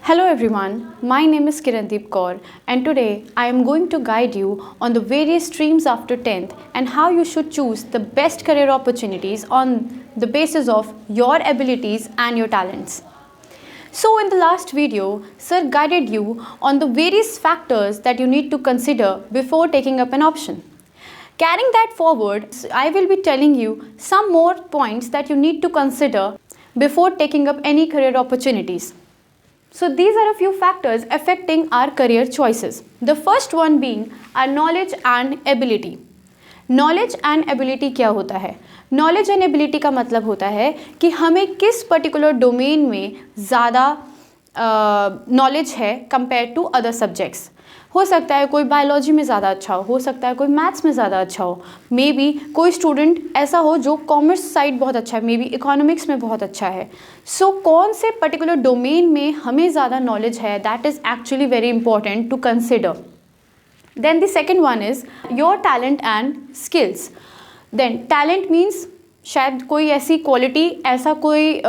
Hello everyone, my name is Kirandeep Kaur and today I am going to guide you on the various streams after 10th and how you should choose the best career opportunities on the basis of your abilities and your talents. So in the last video, Sir guided you on the various factors that you need to consider before taking up an option. Carrying that forward, I will be telling you some more points that you need to consider before taking up any career opportunities. So these are a few factors affecting our career choices. The first one being our knowledge and ability. Knowledge and ability क्या होता है? Knowledge and ability का मतलब होता है कि हमें किस पर्टिकुलर डोमेन में ज़्यादा नॉलेज है कंपेयर टू अदर सब्जेक्ट्स. हो सकता है कोई बायोलॉजी में ज़्यादा अच्छा हो सकता है कोई मैथ्स में ज़्यादा अच्छा हो, मे बी कोई स्टूडेंट ऐसा हो जो कॉमर्स साइड बहुत अच्छा है, मे बी इकोनॉमिक्स में बहुत अच्छा है. सो कौन से पर्टिकुलर डोमेन में हमें ज़्यादा नॉलेज है, that is actually very important to consider. Then the second one is your talent and skills. Then talent means शायद कोई ऐसी क्वालिटी, ऐसा कोई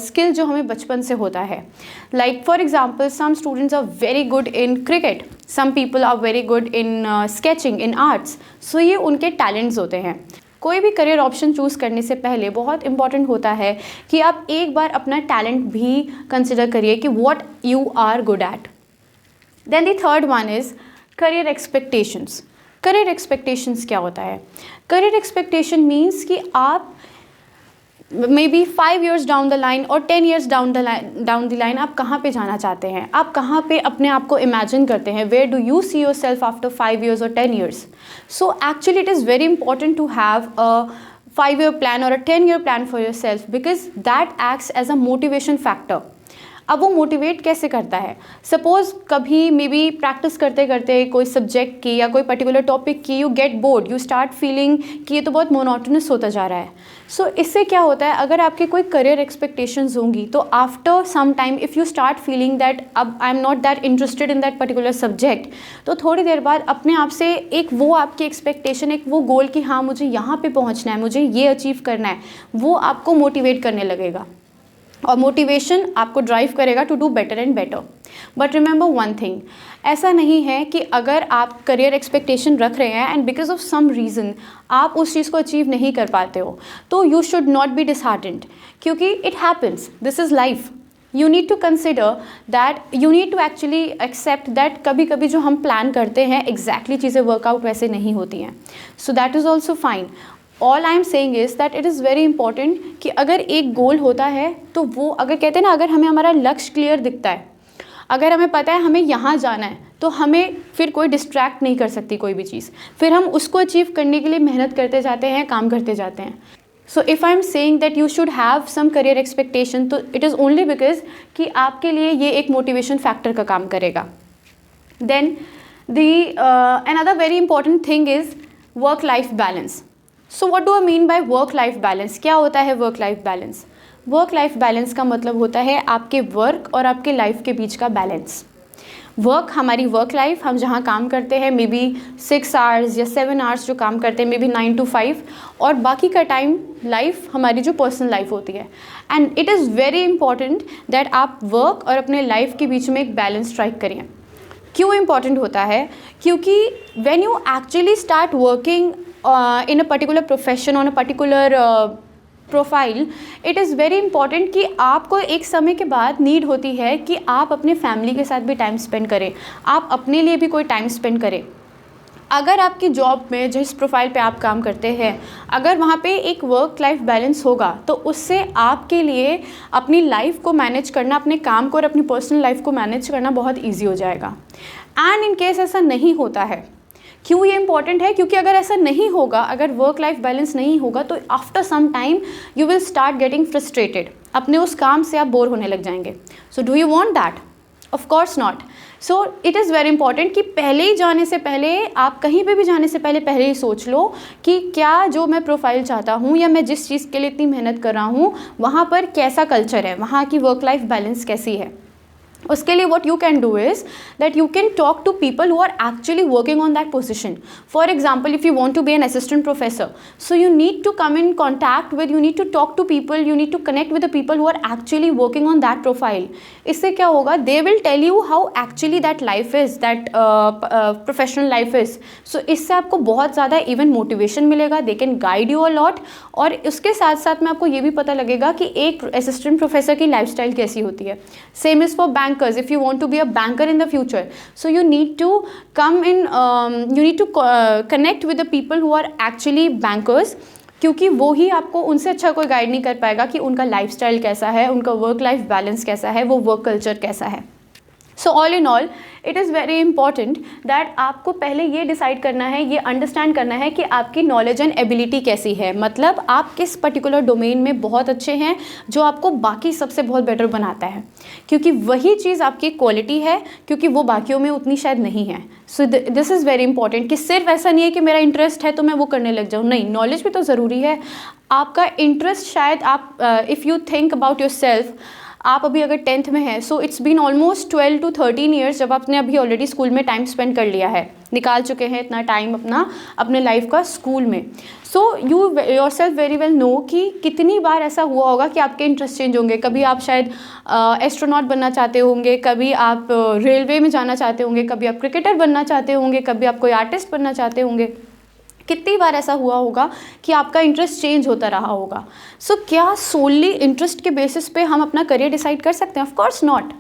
स्किल जो हमें बचपन से होता है. Like for example some students are very good in cricket, some people are very good in sketching, in arts. So ये उनके टैलेंट्स होते हैं. कोई भी करियर ऑप्शन चूज़ करने से पहले बहुत इंपॉर्टेंट होता है कि आप एक बार अपना टैलेंट भी कंसिडर करिए कि what you are good at. Then the third one is career expectations. Career expectations क्या होता है? करियर एक्सपेक्टेशन मीन्स कि आप maybe 5 years down the line और 10 years डाउन द लाइन आप कहाँ पे जाना चाहते हैं, आप कहाँ पे अपने आप को इमेजिन करते हैं. Where do you see yourself after 5 years और 10 years? So actually it is very important to have a 5-year plan और a 10-year plan for yourself because that acts as a motivation factor. अब वो motivate कैसे करता है? Suppose कभी may be practice करते करते कोई सब्जेक्ट की या कोई पर्टिकुलर टॉपिक की you get bored, you start feeling कि ये तो बहुत मोनोटोनस होता जा रहा है. सो इससे क्या होता है, अगर आपके कोई करियर एक्सपेक्टेशंस होंगी तो after some time if you start feeling that अब I am not that interested in that particular subject, तो थोड़ी देर बाद अपने आप से एक वो आपकी एक्सपेक्टेशन, एक वो गोल कि हाँ मुझे यहाँ पे पहुँचना है, मुझे ये अचीव करना है, वो आपको मोटिवेट करने लगेगा और मोटिवेशन आपको ड्राइव करेगा to do better and better. But remember one thing, ऐसा नहीं है कि अगर आप करियर एक्सपेक्टेशन रख रहे हैं and because of some reason आप उस चीज़ को अचीव नहीं कर पाते हो तो you should not be disheartened, क्योंकि it happens, this is life. You need to consider that, you need to actually accept that कभी कभी जो हम प्लान करते हैं एग्जैक्टली चीज़ें वर्कआउट वैसे नहीं होती हैं. So that is also fine. All I am saying is that it is very important कि अगर एक गोल होता है तो वो, अगर कहते हैं ना, अगर हमें हमारा लक्ष्य क्लियर दिखता है, अगर हमें पता है हमें यहाँ जाना है, तो हमें फिर कोई डिस्ट्रैक्ट नहीं कर सकती कोई भी चीज़. फिर हम उसको अचीव करने के लिए मेहनत करते जाते हैं, काम करते जाते हैं. So if I am saying that you should have some career expectation, तो इट इज़ ओनली बिकॉज कि आपके लिए ये एक मोटिवेशन फैक्टर का काम करेगा. Then another very important thing is work life balance. So what do I mean by work life balance? क्या होता है work life balance? Work life balance का मतलब होता है आपके वर्क और आपके लाइफ के बीच का बैलेंस. वर्क, हमारी वर्क लाइफ, हम जहाँ काम करते हैं मे बी 6 hours या 7 hours जो काम करते हैं, मे बी 9 to 5, और बाकी का टाइम लाइफ हमारी जो पर्सनल लाइफ होती है. And it is very important that आप वर्क और अपने लाइफ के बीच में एक बैलेंस स्ट्राइक करें. क्यों इम्पॉर्टेंट होता है? क्योंकि when you actually start working in a particular profession, on a particular profile, it is very important कि आपको एक समय के बाद नीड होती है कि आप अपने फैमिली के साथ भी टाइम स्पेंड करें, आप अपने लिए भी कोई टाइम स्पेंड करें. अगर आपकी जॉब में जिस प्रोफाइल पे आप काम करते हैं, अगर वहाँ पे एक वर्क लाइफ बैलेंस होगा तो उससे आपके लिए अपनी लाइफ को मैनेज करना, अपने काम को और अपनी पर्सनल लाइफ को मैनेज करना बहुत ईजी हो जाएगा. एंड इन केस ऐसा नहीं होता है, क्यों ये इंपॉर्टेंट है? क्योंकि अगर ऐसा नहीं होगा, अगर वर्क लाइफ बैलेंस नहीं होगा तो after some time you will start getting frustrated, अपने उस काम से आप बोर होने लग जाएंगे. So do you want that? Of course not. So it is very important कि पहले ही जाने से पहले, आप कहीं पे भी जाने से पहले ही सोच लो कि क्या जो मैं प्रोफाइल चाहता हूँ या मैं जिस चीज़ के लिए इतनी मेहनत कर रहा हूँ वहाँ पर कैसा कल्चर है, वहाँ की वर्क लाइफ बैलेंस कैसी है. उसके लिए what you can do is that you can talk to people who are actually working on that position. For example, if you want to be an assistant professor, so you need to come in contact with, you need to talk to people, you need to connect with the people who are actually working on that profile. इससे क्या होगा, they will tell you how actually that life is, that professional life is. So इससे आपको बहुत ज़्यादा even motivation मिलेगा, they can guide you a lot. और उसके साथ साथ में आपको ये भी पता लगेगा कि एक assistant professor की lifestyle कैसी होती है. Same is for bankers. If you want to be a banker in the future, so you need to come in, you need to connect with the people who are actually bankers, क्योंकि वो ही आपको, उनसे अच्छा कोई guide नहीं कर पाएगा कि उनका लाइफस्टाइल कैसा है, उनका वर्क लाइफ बैलेंस कैसा है, वो वर्क कल्चर कैसा है. So all in all it is very important that आपको पहले ये डिसाइड करना है, ये अंडरस्टैंड करना है कि आपकी नॉलेज एंड एबिलिटी कैसी है, मतलब आप किस पर्टिकुलर डोमेन में बहुत अच्छे हैं जो आपको बाकी सबसे बहुत बेटर बनाता है, क्योंकि वही चीज़ आपकी क्वालिटी है, क्योंकि वो बाकियों में उतनी शायद नहीं है. So this is very important कि सिर्फ ऐसा नहीं है कि मेरा इंटरेस्ट है तो मैं वो करने लग जाऊँ, नहीं, नॉलेज भी तो ज़रूरी है. आपका इंटरेस्ट शायद आप if you think about yourself, आप अभी अगर 10th में है, so it's been almost 12 to 13 years जब आपने अभी ऑलरेडी स्कूल में टाइम स्पेंड कर लिया है, निकाल चुके हैं इतना टाइम अपने लाइफ का स्कूल में. So you yourself very well know कि कितनी बार ऐसा हुआ होगा कि आपके इंटरेस्ट चेंज होंगे. कभी आप शायद एस्ट्रोनॉट बनना चाहते होंगे, कभी आप रेलवे में जाना चाहते होंगे, कभी आप क्रिकेटर बनना चाहते होंगे, कभी आप कोई आर्टिस्ट बनना चाहते होंगे. कितनी बार ऐसा हुआ होगा कि आपका इंटरेस्ट चेंज होता रहा होगा. सो क्या सोनली इंटरेस्ट के बेसिस पे हम अपना करियर डिसाइड कर सकते हैं? Of course not.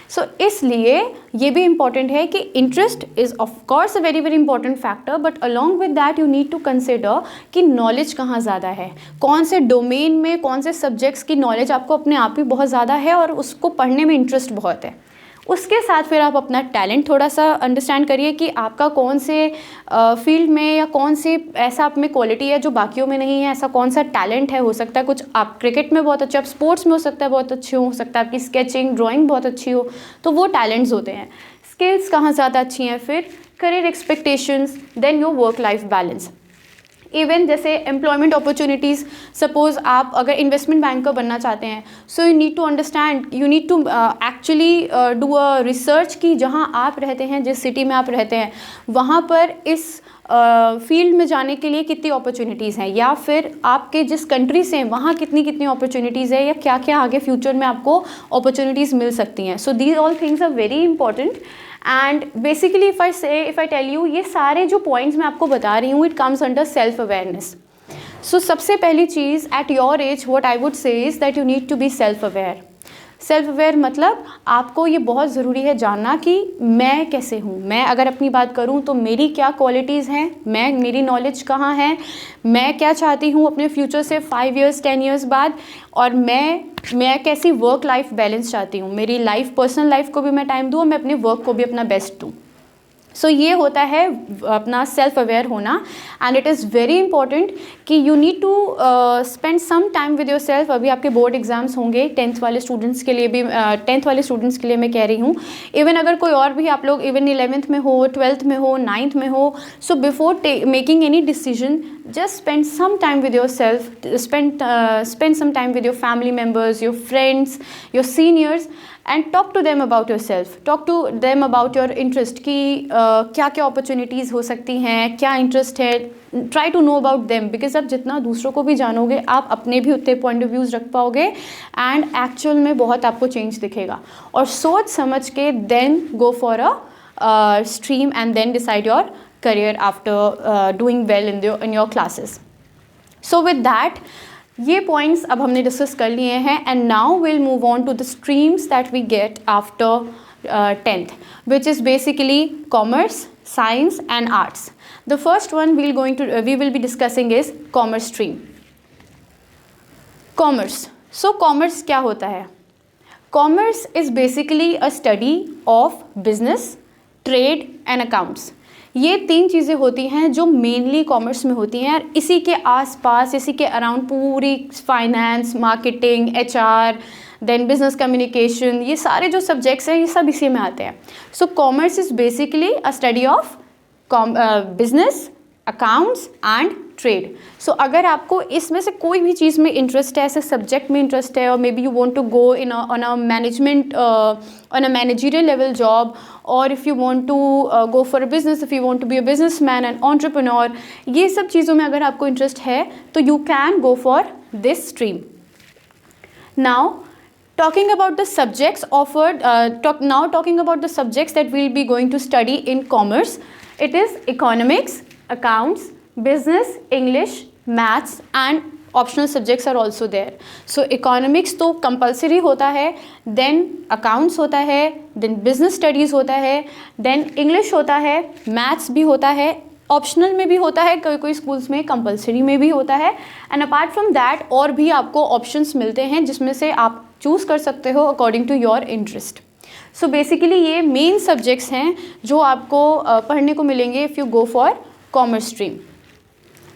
सो इसलिए ये भी इम्पॉर्टेंट है कि interest is of course a very very important factor, but along with that you need to consider कि नॉलेज कहाँ ज़्यादा है, कौन से डोमेन में, कौन से सब्जेक्ट्स की नॉलेज आपको अपने आप ही बहुत ज़्यादा है और उसको पढ़ने में इंटरेस्ट बहुत है. उसके साथ फिर आप अपना टैलेंट थोड़ा सा अंडरस्टैंड करिए कि आपका कौन से फील्ड में या कौन से ऐसा आप में क्वालिटी है जो बाकियों में नहीं है, ऐसा कौन सा टैलेंट है. हो सकता है कुछ आप क्रिकेट में बहुत अच्छे, आप स्पोर्ट्स में हो सकता है बहुत अच्छे हो सकता है आपकी स्केचिंग ड्राइंग बहुत अच्छी हो, तो वो टैलेंट्स होते हैं. स्किल्स कहाँ ज़्यादा अच्छी हैं, फिर career expectations, then your work life balance. Even जैसे एम्प्लॉयमेंट अपॉर्चुनिटीज़, सपोज़ आप अगर इन्वेस्टमेंट बैंकर बनना चाहते हैं, so you need to understand, you need to actually do a research कि जहाँ आप रहते हैं, जिस सिटी में आप रहते हैं, वहाँ पर इस फील्ड में जाने के लिए कितनी अपॉर्चुनिटीज़ हैं, या फिर आपके जिस कंट्री से हैं वहाँ कितनी अपॉर्चुनिटीज़ है, या क्या क्या आगे फ्यूचर में आपको अपॉर्चुनिटीज़ मिल सकती हैं. So these all things are very important. And basically if I tell you, ये सारे जो पॉइंट्स मैं आपको बता रही हूँ, it comes under self awareness. So सबसे पहली चीज़ at your age what I would say is that you need to be self aware. Self aware मतलब आपको ये बहुत ज़रूरी है जानना कि मैं कैसे हूँ, मैं अगर अपनी बात करूँ तो मेरी क्या क्वालिटीज़ हैं, मेरी नॉलेज कहाँ है, मैं क्या चाहती हूँ अपने फ्यूचर से 5 years 10 years बाद, और मैं कैसी वर्क लाइफ बैलेंस चाहती हूँ, मेरी लाइफ पर्सनल लाइफ को भी मैं टाइम दूँ और मैं अपने वर्क को भी अपना बेस्ट दूँ. सो ये होता है अपना सेल्फ अवेयर होना. And it is very important कि you need to spend some time with yourself. अभी आपके बोर्ड एग्जाम्स होंगे 10th वाले स्टूडेंट्स के लिए भी, 10th वाले स्टूडेंट्स के लिए मैं कह रही हूँ, इवन अगर कोई और भी आप लोग इवन 11th में हो, 12th में हो, 9th में हो, so before making any decision just spend some time with yourself, spend some time with your family members, your friends, your seniors, and talk to them about yourself, talk to them about your interest कि क्या क्या opportunities हो सकती हैं, क्या interest है. try to know about them, because आप जितना दूसरों को भी जानोगे आप अपने भी उतने पॉइंट ऑफ व्यूज़ रख पाओगे एंड एक्चुअल में बहुत आपको चेंज दिखेगा. और सोच समझ के then go for a stream and then decide your career after doing well in your classes. So with that, ये points अब हमने डिस्कस कर लिए हैं, and now we'll move on to the streams that we get after 10th, which is basically commerce, science and arts. The first one we will be discussing is commerce stream. Commerce. So commerce क्या होता है? Commerce is basically a study of business, trade and accounts. ये 3 चीज़ें होती हैं जो mainly commerce में होती हैं, और इसी के आसपास, इसी के अराउंड पूरी finance, marketing, HR, then business communication, ये सारे जो सब्जेक्ट्स हैं ये सब इसी में आते हैं. So commerce is basically a study of business, accounts and trade. So अगर आपको इसमें से कोई भी चीज़ में इंटरेस्ट है, ऐसे सब्जेक्ट में इंटरेस्ट है, और may be you want to go in on a management on a managerial level job, और if you want to go for a business, if you want to be a business man and entrepreneur, ये सब चीज़ों में अगर आपको interest है तो you can go for this stream. Now talking about the subjects offered, talking about the subjects that we'll be going to study in commerce, it is economics, accounts, business, English, maths and optional subjects are also there. So economics तो compulsory होता है, then accounts होता है, then business studies होता है, then English होता है, maths भी होता है, ऑप्शनल में भी होता है, कोई कोई स्कूल्स में कंपलसरी में भी होता है, एंड अपार्ट फ्रॉम दैट और भी आपको ऑप्शंस मिलते हैं जिसमें से आप चूज़ कर सकते हो according to your interest. So basically ये मेन सब्जेक्ट्स हैं जो आपको पढ़ने को मिलेंगे if you go for commerce stream.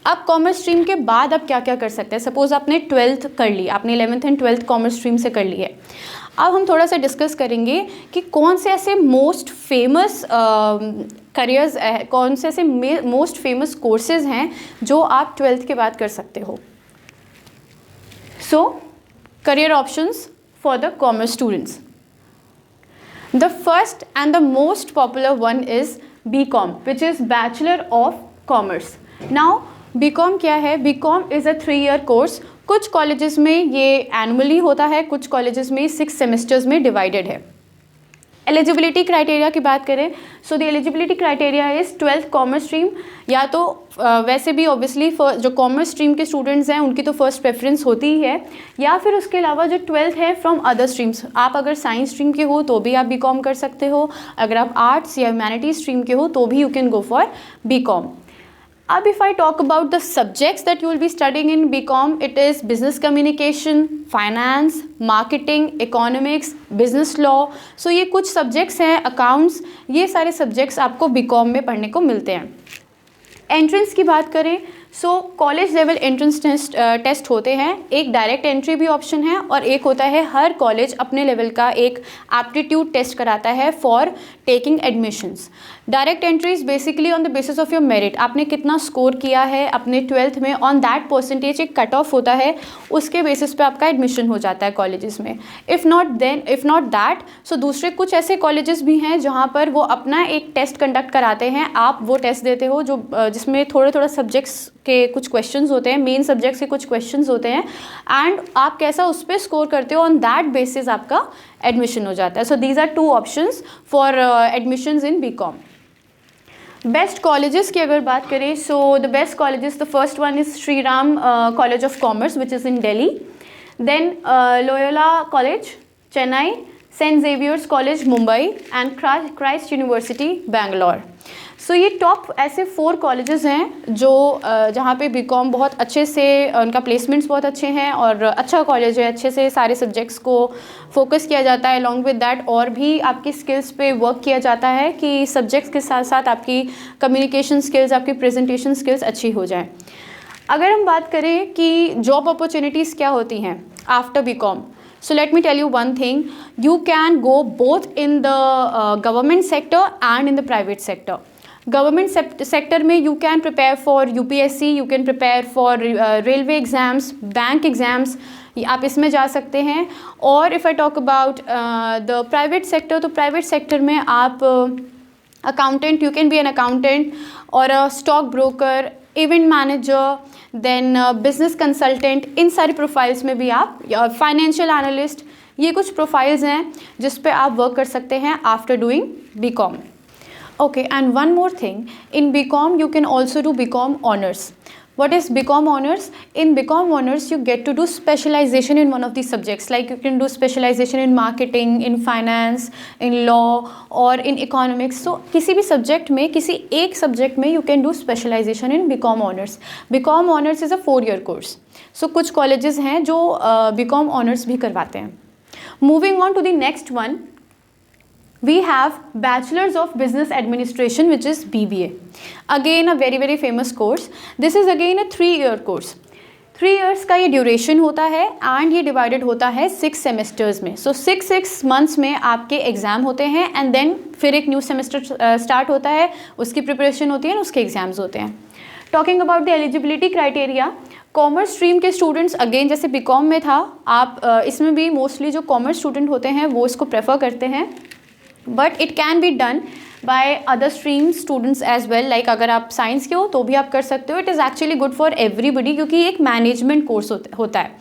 अब कॉमर्स स्ट्रीम के बाद आप क्या क्या कर सकते हैं। सपोज़ आपने 12th कर ली, आपने 11th and 12th commerce stream से कर ली है। अब हम थोड़ा सा डिस्कस करेंगे कि कौन से ऐसे मोस्ट फेमस करियर्स, कौन से ऐसे मोस्ट फेमस कोर्सेज हैं जो आप 12th के बाद कर सकते हो। सो career options for the commerce students. The first and the most popular one is BCom, which is bachelor of commerce. Now BCom क्या है? BCom is a 3-year course. कुछ कॉलेजेस में ये एनुअली होता है, कुछ कॉलेजेस में 6 सेमेस्टर्स में डिवाइडेड है। एलिजिबिलिटी क्राइटेरिया की बात करें, so the eligibility criteria is 12th commerce stream, या तो वैसे भी ऑब्वियसली जो कॉमर्स स्ट्रीम के स्टूडेंट्स हैं उनकी तो फर्स्ट प्रेफरेंस होती ही है, या फिर उसके अलावा जो 12th है फ्रॉम अदर स्ट्रीम्स। आप अगर साइंस स्ट्रीम के हो तो भी आप BCom कर सकते हो, अगर आप आर्ट्स या ह्यूमैनिटीज स्ट्रीम के हो तो भी you can go for BCom। अब if I talk about the subjects that you will be studying in BCom, it is business communication, finance, marketing, economics, business law. So ये कुछ subjects हैं, accounts, ये सारे subjects आपको BCom में पढ़ने को मिलते हैं। एंट्रेंस की बात करें, so college level entrance test होते हैं। एक डायरेक्ट एंट्री भी ऑप्शन है और एक होता है हर कॉलेज अपने लेवल का एक एप्टीट्यूड टेस्ट कराता है for taking admissions. Direct entry is basically on the basis of your merit, आपने कितना स्कोर किया है अपने 12th में, ऑन दैट परसेंटेज एक कट ऑफ होता है, उसके बेसिस पे आपका एडमिशन हो जाता है कॉलेजेस में। इफ़ नॉट दैट, सो दूसरे कुछ ऐसे कॉलेजेस भी हैं जहाँ पर वो अपना एक टेस्ट कंडक्ट कराते हैं, आप वो टेस्ट देते हो जो जिसमें थोड़ा सब्जेक्ट्स के कुछ क्वेश्चंस होते हैं, मेन सब्जेक्ट्स के कुछ क्वेश्चंस होते हैं, एंड आप कैसा उस पर स्कोर करते हो, ऑन दैट बेसिस आपका एडमिशन हो जाता है। So these are 2 options for admissions in BCom। Best colleges की अगर बात करें, so the best colleges, the first one is Shri Ram college of commerce which is in Delhi, then Loyola college Chennai, saint Xavier's college Mumbai and Christ university Bangalore. So ये top ऐसे 4 colleges हैं जो जहाँ पे BCom बहुत अच्छे से, उनका प्लेसमेंट्स बहुत अच्छे हैं और अच्छा कॉलेज है, अच्छे से सारे सब्जेक्ट्स को फोकस किया जाता है। अलॉन्ग विद दैट और भी आपकी स्किल्स पे वर्क किया जाता है कि सब्जेक्ट्स के साथ साथ आपकी कम्युनिकेशन स्किल्स, आपकी प्रेजेंटेशन स्किल्स अच्छी हो जाए। अगर हम बात करें कि जॉब अपॉर्चुनिटीज़ क्या होती हैं after BCom, so let me tell you one thing, you can go both in the government sector and in the private sector. Government sector में you can prepare for UPSC, you can prepare for railway exams, bank exams, आप इसमें जा सकते हैं। और if I talk about the private sector, तो private sector में आप accountant, you can be an accountant और stock broker, event manager, then business consultant, इन सारी प्रोफाइल्स में भी आप, फाइनेंशियल एनालिस्ट, ये कुछ प्रोफाइल्स हैं जिस पे आप वर्क कर सकते हैं after doing BCom। Okay, and one more thing, in BCom you can also do BCom honors. What is BCom honors? In BCom honors you get to do specialization in one of these subjects, like you can do specialization in marketing, in finance, in law or in economics. So किसी भी subject में, किसी एक subject में you can do specialization in BCom honors. BCom honors is a 4-year course. So कुछ colleges हैं जो BCom honors भी करवाते हैं। Moving on to the next one, we have Bachelors of Business Administration, which is BBA. Again a very famous course. This is again a 3-year course. 3 years का ये duration होता है and ये divided होता है 6 सेमेस्टर्स में। सो 6 months में आपके एग्ज़ाम होते हैं एंड देन फिर एक न्यू सेमेस्टर स्टार्ट होता है, उसकी प्रिपरेशन होती है और उसके एग्ज़ाम्स होते हैं। Talking about the eligibility criteria, commerce stream के स्टूडेंट्स अगेन जैसे बीकॉम में था, आप इसमें भी मोस्टली जो कॉमर्स स्टूडेंट होते हैं वो इसको प्रेफर करते हैं, but it can be done by other stream students as well, like अगर आप साइंस के हो तो भी आप कर सकते हो. It is actually good for everybody क्योंकि एक मैनेजमेंट कोर्स होता है.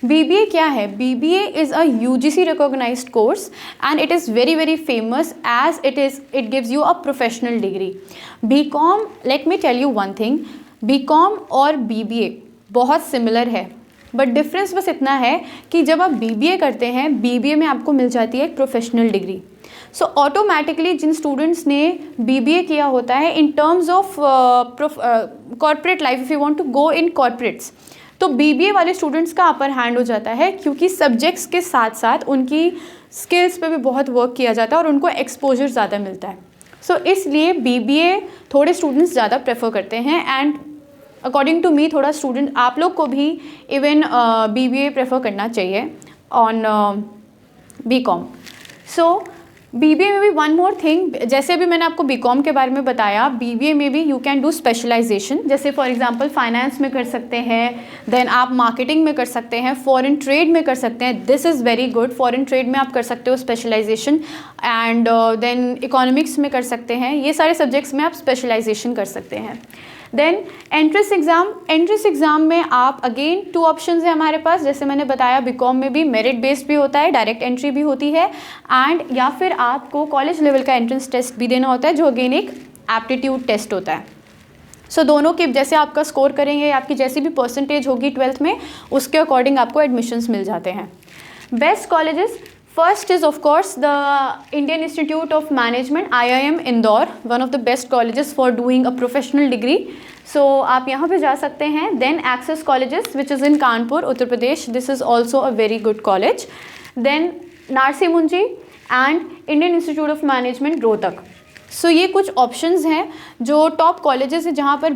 BBA क्या है? BBA is a UGC recognized course and it is very very famous as it gives you a professional degree. BCom, let me tell you one thing, BCom और BBA बहुत similar है, but difference बस इतना है कि जब आप BBA करते हैं, BBA में आपको मिल जाती है एक प्रोफेशनल डिग्री. सो ऑटोमेटिकली जिन स्टूडेंट्स ने BBA किया होता है in terms of corporate life, if you want to go in corporates, तो BBA वाले स्टूडेंट्स का अपर हैंड हो जाता है क्योंकि सब्जेक्ट्स के साथ साथ उनकी स्किल्स पे भी बहुत वर्क किया जाता है और उनको एक्सपोजर ज़्यादा मिलता है. सो इसलिए BBA थोड़े स्टूडेंट्स ज़्यादा प्रेफर करते हैं एंड अकॉर्डिंग टू मी थोड़ा स्टूडेंट आप लोग को भी इवन BBA प्रेफर करना चाहिए ऑन BCom. सो BBA में भी वन मोर थिंग, जैसे अभी मैंने आपको BCom के बारे में बताया, BBA में भी यू कैन डू स्पेशलाइजेशन. जैसे फॉर एग्जांपल फाइनेंस में कर सकते हैं, देन आप मार्केटिंग में कर सकते हैं, फॉरेन ट्रेड में कर सकते हैं. This is very good. Foreign trade में आप कर सकते हो स्पेशलाइजेशन एंड देन इकोनॉमिक्स में कर सकते हैं. ये सारे सब्जेक्ट्स में आप स्पेशलाइजेशन कर सकते हैं. देन एंट्रेंस एग्ज़ाम में आप अगेन 2 ऑप्शंस हैं हमारे पास. जैसे मैंने बताया BCom में भी मेरिट बेस्ड भी होता है, डायरेक्ट एंट्री भी होती है, एंड या फिर आपको कॉलेज लेवल का एंट्रेंस टेस्ट भी देना होता है जो अगेन एक एप्टीट्यूड टेस्ट होता है. सो दोनों के जैसे आपका स्कोर करेंगे, आपकी जैसी भी परसेंटेज होगी 12th में, उसके अकॉर्डिंग आपको एडमिशन्स मिल जाते हैं. Best colleges, first is of course the Indian Institute of Management, IIM Indore, one of the best colleges for doing a professional degree. So आप यहाँ पे जा सकते हैं. Then Access Colleges which is in Kanpur, Uttar Pradesh, this is also a very good college. Then Narsi Munji and Indian Institute of Management, Rohtak. सो ये कुछ options हैं जो टॉप कॉलेजेस हैं जहाँ पर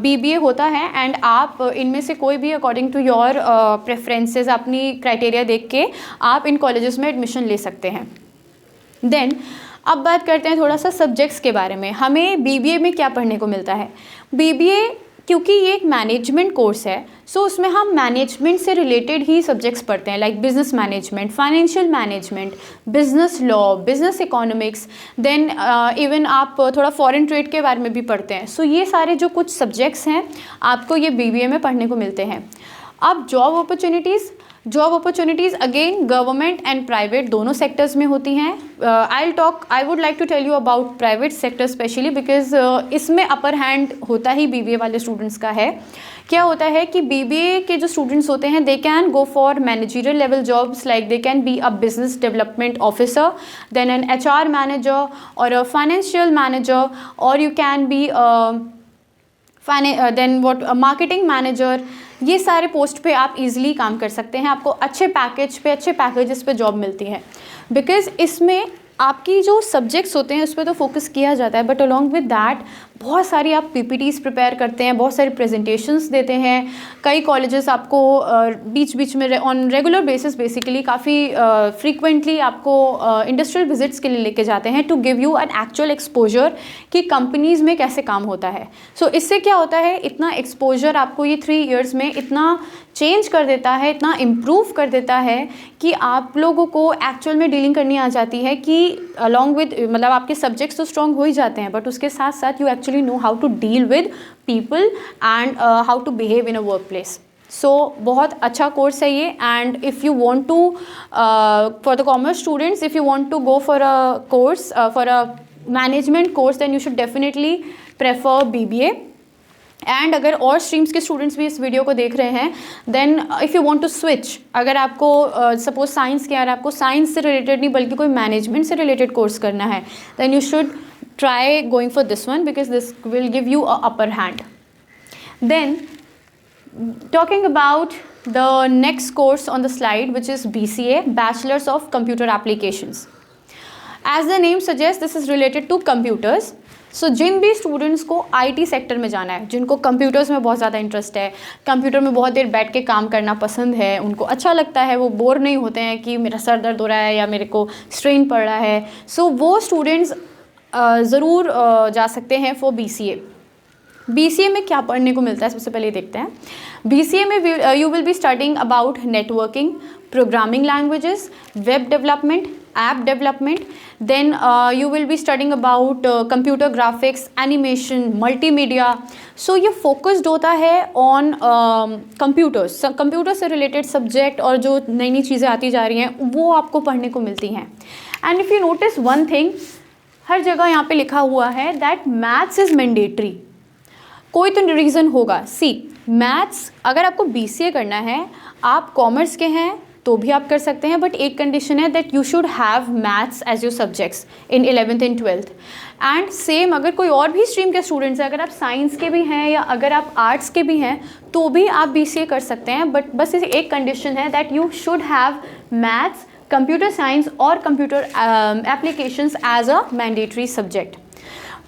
BBA होता है, एंड आप इनमें से कोई भी अकॉर्डिंग टू योर प्रेफरेंसेस, अपनी क्राइटेरिया देख के आप इन कॉलेजेस में एडमिशन ले सकते हैं. देन अब बात करते हैं थोड़ा सा सब्जेक्ट्स के बारे में. हमें BBA में क्या पढ़ने को मिलता है? BBA क्योंकि ये एक मैनेजमेंट कोर्स है, सो उसमें हम मैनेजमेंट से रिलेटेड ही सब्जेक्ट्स पढ़ते हैं, like business management, financial management, business law, business economics, then even आप थोड़ा फॉरेन ट्रेड के बारे में भी पढ़ते हैं. सो ये सारे जो कुछ सब्जेक्ट्स हैं आपको ये BBA में पढ़ने को मिलते हैं. अब job opportunities again government and private दोनों सेक्टर्स में होती हैं. I would like to tell you about private sector specially because इसमें अपर हैंड होता ही BBA वाले स्टूडेंट्स का है. क्या होता है कि BBA के जो स्टूडेंट्स होते हैं they can go for managerial level jobs, like they can be a business development officer, then an HR manager और अ फाइनेंशियल मैनेजर, और you can be then what marketing manager. ये सारे post पे आप easily काम कर सकते हैं. आपको अच्छे पैकेजेस पे जॉब मिलती है बिकॉज इसमें आपकी जो सब्जेक्ट्स होते हैं उस पर तो फोकस किया जाता है, बट अलॉन्ग विद दैट बहुत सारी आप PPTs प्रिपेयर करते हैं, बहुत सारी प्रेजेंटेशंस देते हैं. कई कॉलेजेस आपको बीच में ऑन रेगुलर बेसिस बेसिकली काफ़ी फ्रीक्वेंटली आपको इंडस्ट्रियल विजिट्स के लिए लेके जाते हैं to give you an actual exposure कि कंपनीज़ में कैसे काम होता है. सो इससे क्या होता है, इतना एक्सपोजर आपको ये 3 years में इतना चेंज कर देता है, इतना इम्प्रूव कर देता है कि आप लोगों को एक्चुअल में डीलिंग करनी आ जाती है कि अलॉन्ग विद, मतलब आपके सब्जेक्ट्स तो स्ट्रॉन्ग हो ही जाते हैं, बट उसके साथ साथ you actually know how to deal with people and how to behave in a work place. So बहुत अच्छा कोर्स है ये. And if you want to for the commerce students, if you want to go for a course for a management course, then you should definitely prefer BBA. And अगर और streams के students भी इस video को देख रहे हैं, then if you want to switch, अगर आपको सपोज साइंस के यार आपको साइंस से रिलेटेड नहीं बल्कि कोई मैनेजमेंट से रिलेटेड कोर्स करना है, then you should try going for this one because this will give you a upper hand. Then talking about the next course on the slide, which is BCA, Bachelors of Computer Applications. As the name suggests, this is related to computers. सो जिन भी students को IT sector में जाना है, जिनको computers में बहुत ज़्यादा interest है, कंप्यूटर में बहुत देर बैठ के काम करना पसंद है, उनको अच्छा लगता है, वो बोर नहीं होते हैं कि मेरा सर दर्द हो रहा है या मेरे को स्ट्रेन पड़ रहा है, सो वो स्टूडेंट्स ज़रूर जा सकते हैं फॉर BCA. BCA में क्या पढ़ने को मिलता है, सबसे पहले देखते हैं। BCA में you will be studying about networking, programming languages, web development, app development, then you will be studying about computer graphics, animation, multimedia. So ये फोकस्ड होता है ऑन कंप्यूटर्स, कंप्यूटर से रिलेटेड सब्जेक्ट और जो नई नई चीज़ें आती जा रही हैं वो आपको पढ़ने को मिलती हैं। And if you notice one thing, हर जगह यहाँ पे लिखा हुआ है दैट मैथ्स इज़ मैंडेटरी। कोई तो रीज़न होगा। सी, मैथ्स अगर आपको BCA करना है, आप कॉमर्स के हैं तो भी आप कर सकते हैं, बट एक कंडीशन है that you should have maths as your subjects in 11th and 12th। And same अगर कोई और भी स्ट्रीम के स्टूडेंट्स हैं, अगर आप साइंस के भी हैं या अगर आप आर्ट्स के भी हैं तो भी आप BCA कर सकते हैं, बट बस इस एक कंडीशन है that you should have maths, computer science और computer applications as a mandatory subject.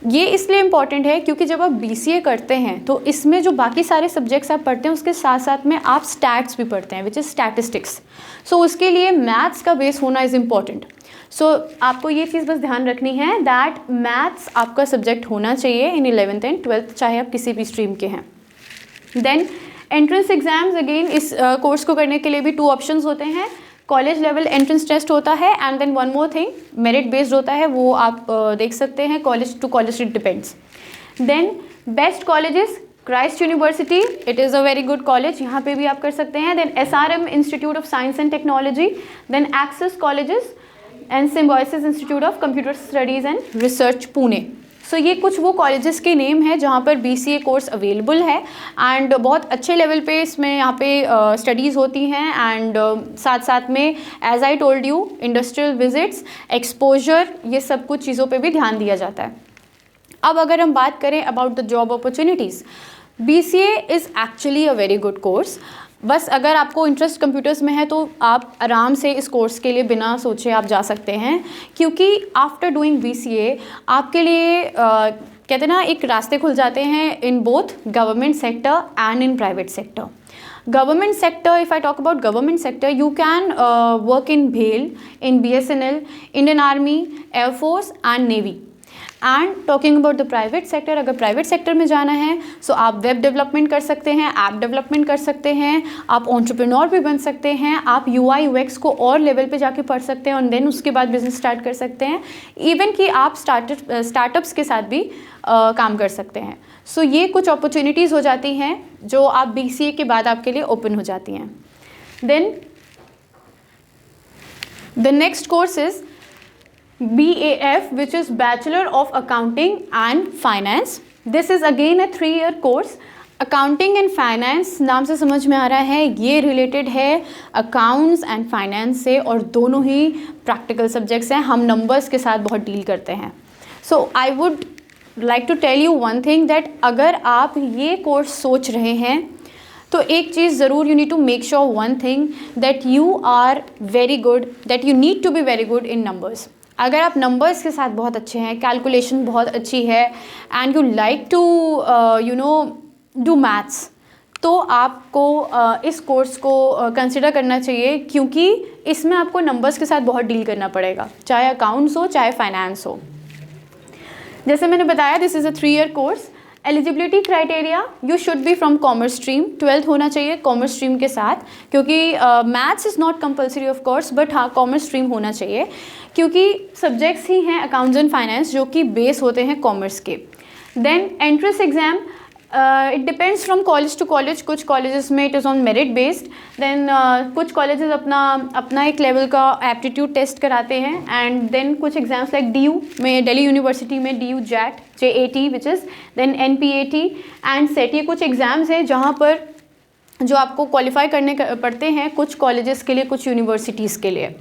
ये इसलिए इम्पॉर्टेंट है क्योंकि जब आप BCA करते हैं तो इसमें जो बाकी सारे सब्जेक्ट्स आप पढ़ते हैं उसके साथ साथ में आप स्टैट्स भी पढ़ते हैं, विच इज़ स्टैटिस्टिक्स। सो उसके लिए मैथ्स का बेस होना इज़ इम्पॉर्टेंट। सो आपको ये चीज़ बस ध्यान रखनी है दैट मैथ्स आपका सब्जेक्ट होना चाहिए इन 11th एंड 12th, चाहे आप किसी भी स्ट्रीम के हैं। देन एंट्रेंस एग्जाम्स, अगेन इस कोर्स को करने के लिए भी 2 ऑप्शंस होते हैं। कॉलेज लेवल एंट्रेंस टेस्ट होता है and then one more thing, merit based होता है, वो आप देख सकते हैं, college to college it depends. Then best colleges, Christ university, it is a very good college, यहाँ पे भी आप कर सकते हैं। Then SRM institute of science and technology, then access colleges and Symbiosis institute of computer studies and research, Pune. So ये कुछ वो कॉलेजेस के नेम हैं जहाँ पर BCA कोर्स अवेलेबल है एंड बहुत अच्छे लेवल पे इसमें यहाँ पे स्टडीज़ होती हैं एंड साथ साथ में as I told you industrial visits, exposure, ये सब कुछ चीज़ों पे भी ध्यान दिया जाता है। अब अगर हम बात करें about the job opportunities, BCA is actually a very good course. बस अगर आपको इंटरेस्ट कंप्यूटर्स में है तो आप आराम से इस कोर्स के लिए बिना सोचे आप जा सकते हैं, क्योंकि आफ्टर डूइंग BCA आपके लिए कहते हैं ना एक रास्ते खुल जाते हैं in both government sector and in private sector. Government sector, if I talk about government sector, you can work in BHEL, in BSNL, Indian Army, Air Force and Navy. And talking about the private sector, अगर private sector में जाना है सो आप web development कर सकते हैं, app development कर सकते हैं, आप एंटरप्रेन्योर भी बन सकते हैं, आप UI UX को और लेवल पे जाके पढ़ सकते हैं और देन उसके बाद बिजनेस स्टार्ट कर सकते हैं। इवन कि आप स्टार्टअप्स के साथ भी काम कर सकते हैं। सो ये कुछ अपॉर्चुनिटीज़ हो जाती हैं जो आप BCA के बाद आपके लिए ओपन हो जाती हैं। Then the next course is BAF, which is Bachelor of Accounting and Finance. This is again a 3-year course. Accounting and finance नाम से समझ में आ रहा है ये रिलेटेड है अकाउंट्स एंड फाइनेंस से, और दोनों ही प्रैक्टिकल सब्जेक्ट्स हैं। हम नंबर्स के साथ बहुत डील करते हैं। So I would like to tell you one thing that अगर आप ये कोर्स सोच रहे हैं तो एक चीज़ ज़रूर, you need to make sure one thing that you are very good, that you need to be very good in numbers. अगर आप नंबर्स के साथ बहुत अच्छे हैं, कैलकुलेशन बहुत अच्छी है and you like to you know do maths, तो आपको इस कोर्स को कंसिडर करना चाहिए, क्योंकि इसमें आपको नंबर्स के साथ बहुत डील करना पड़ेगा, चाहे अकाउंट्स हो चाहे फाइनेंस हो। जैसे मैंने बताया this is a 3-year course. Eligibility criteria, you should be from commerce stream, 12th होना चाहिए कॉमर्स स्ट्रीम के साथ, क्योंकि maths is not compulsory of course, but हाँ कॉमर्स स्ट्रीम होना चाहिए, क्योंकि सब्जेक्ट्स ही हैं अकाउंट्स एंड फाइनेंस जो कि बेस होते हैं कॉमर्स के। Then entrance exam, it depends from college to college. कुछ कॉलेजेस में it is on merit based, then कुछ कॉलेजेस अपना एक लेवल का एप्टीट्यूड टेस्ट कराते हैं, एंड देन कुछ एग्जाम्स लाइक DU में, दिल्ली यूनिवर्सिटी में DU JAT JAT which is, then NPAT and SET, ये कुछ एग्ज़ाम्स हैं जहाँ पर जो आपको क्वालिफाई करने पड़ते हैं कुछ कॉलेजेस के लिए, कुछ यूनिवर्सिटीज़ के लिए।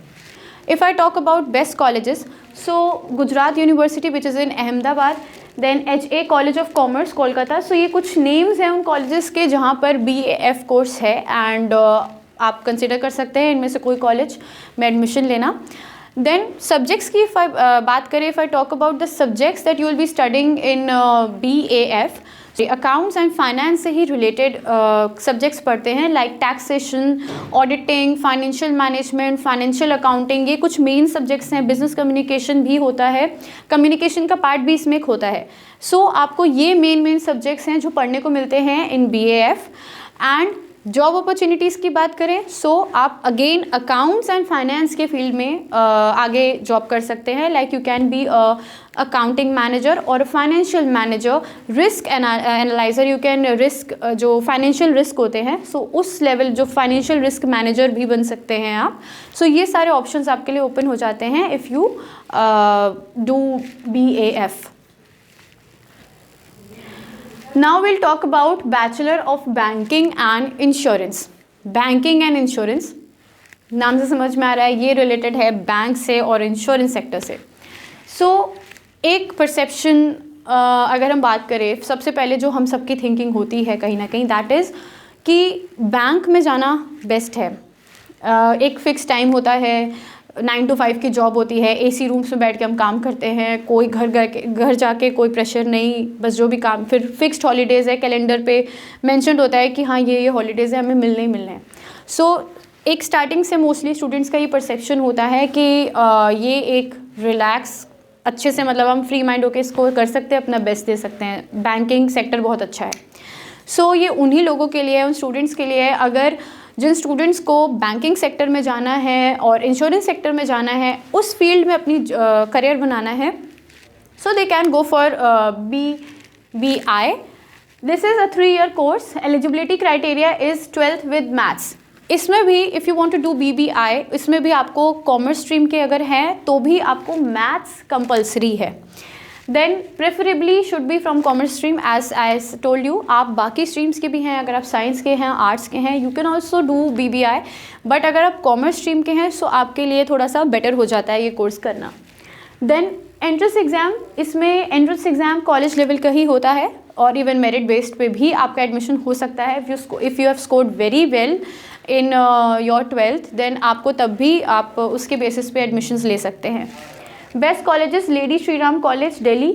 If I talk about best colleges, so Gujarat University which is in Ahmedabad, then HA College of Commerce Kolkata. सो ये कुछ नेम्स हैं उन कॉलेजेस के जहाँ पर BAF कोर्स है, एंड आप कंसिडर कर सकते हैं इनमें से कोई कॉलेज में एडमिशन लेना। देन सब्जेक्ट्स की बात करें, if I talk about the subjects that you will be studying in BAF, accounts and finance से ही रिलेटेड सब्जेक्ट्स पढ़ते हैं, like taxation, auditing, financial management, financial accounting, ये कुछ मेन सब्जेक्ट्स हैं। बिजनेस कम्युनिकेशन भी होता है, कम्युनिकेशन का पार्ट भी इसमें एक होता है। सो आपको ये मेन सब्जेक्ट्स हैं जो पढ़ने को मिलते हैं in BAF। And job opportunities की बात करें, सो आप अगेन अकाउंट्स एंड फाइनेंस के फील्ड में आगे जॉब कर सकते हैं, like you can be accounting manager और financial manager, risk analyzer, you can risk जो फाइनेंशियल रिस्क होते हैं, सो उस लेवल जो फाइनेंशियल रिस्क मैनेजर भी बन सकते हैं आप। सो ये सारे ऑप्शंस आपके लिए ओपन हो जाते हैं if you do BAF। Now we'll talk about Bachelor of Banking and Insurance। Banking and insurance, नाम से समझ में आ रहा है ये रिलेटेड है बैंक से और इंश्योरेंस सेक्टर से। सो एक परसेप्शन अगर हम बात करें, सबसे पहले जो हम सबकी थिंकिंग होती है कहीं ना कहीं, दैट इज़ कि बैंक में जाना बेस्ट है। एक फ़िक्स टाइम होता है, 9 to 5 की जॉब होती है, AC रूम्स में बैठ के हम काम करते हैं, कोई घर जाके कोई प्रेशर नहीं, बस जो भी काम, फिर फिक्स्ड हॉलीडेज़ है, कैलेंडर पे मेंशन्ड होता है कि हाँ ये हॉलीडेज़ है, हमें मिलने ही मिलने हैं। सो एक स्टार्टिंग से मोस्टली स्टूडेंट्स का ये परसेप्शन होता है कि ये एक रिलैक्स अच्छे से, मतलब हम फ्री माइंड होकर इसको कर सकते हैं, अपना बेस्ट दे सकते हैं, बैंकिंग सेक्टर बहुत अच्छा है। सो ये उन्हीं लोगों के लिए है, उन स्टूडेंट्स के लिए है, अगर जिन स्टूडेंट्स को बैंकिंग सेक्टर में जाना है और इंश्योरेंस सेक्टर में जाना है, उस फील्ड में अपनी करियर बनाना है, so they can go for BBI। This is a 3-year course. Eligibility criteria is 12th with maths. इसमें भी if you want to do BBI, इसमें भी आपको कॉमर्स स्ट्रीम के अगर हैं तो भी आपको मैथ्स कंपलसरी है। Then preferably should be from commerce stream, as I told you. आप बाकी स्ट्रीम्स के भी हैं, अगर आप साइंस के हैं, आर्ट्स के हैं, you can also do BBI, but अगर आप कॉमर्स स्ट्रीम के हैं सो आपके लिए थोड़ा सा बेटर हो जाता है ये कोर्स करना। देन एंट्रेंस एग्ज़ाम, इसमें एंट्रेंस एग्ज़ाम कॉलेज लेवल का ही होता है और इवन मेरिट बेस्ड पे भी आपका एडमिशन हो सकता है। If you have scored very well in your 12th, then आपको तब भी आप उसके बेसिस पे एडमिशन्स ले सकते हैं। Best colleges, lady Shri Ram college Delhi,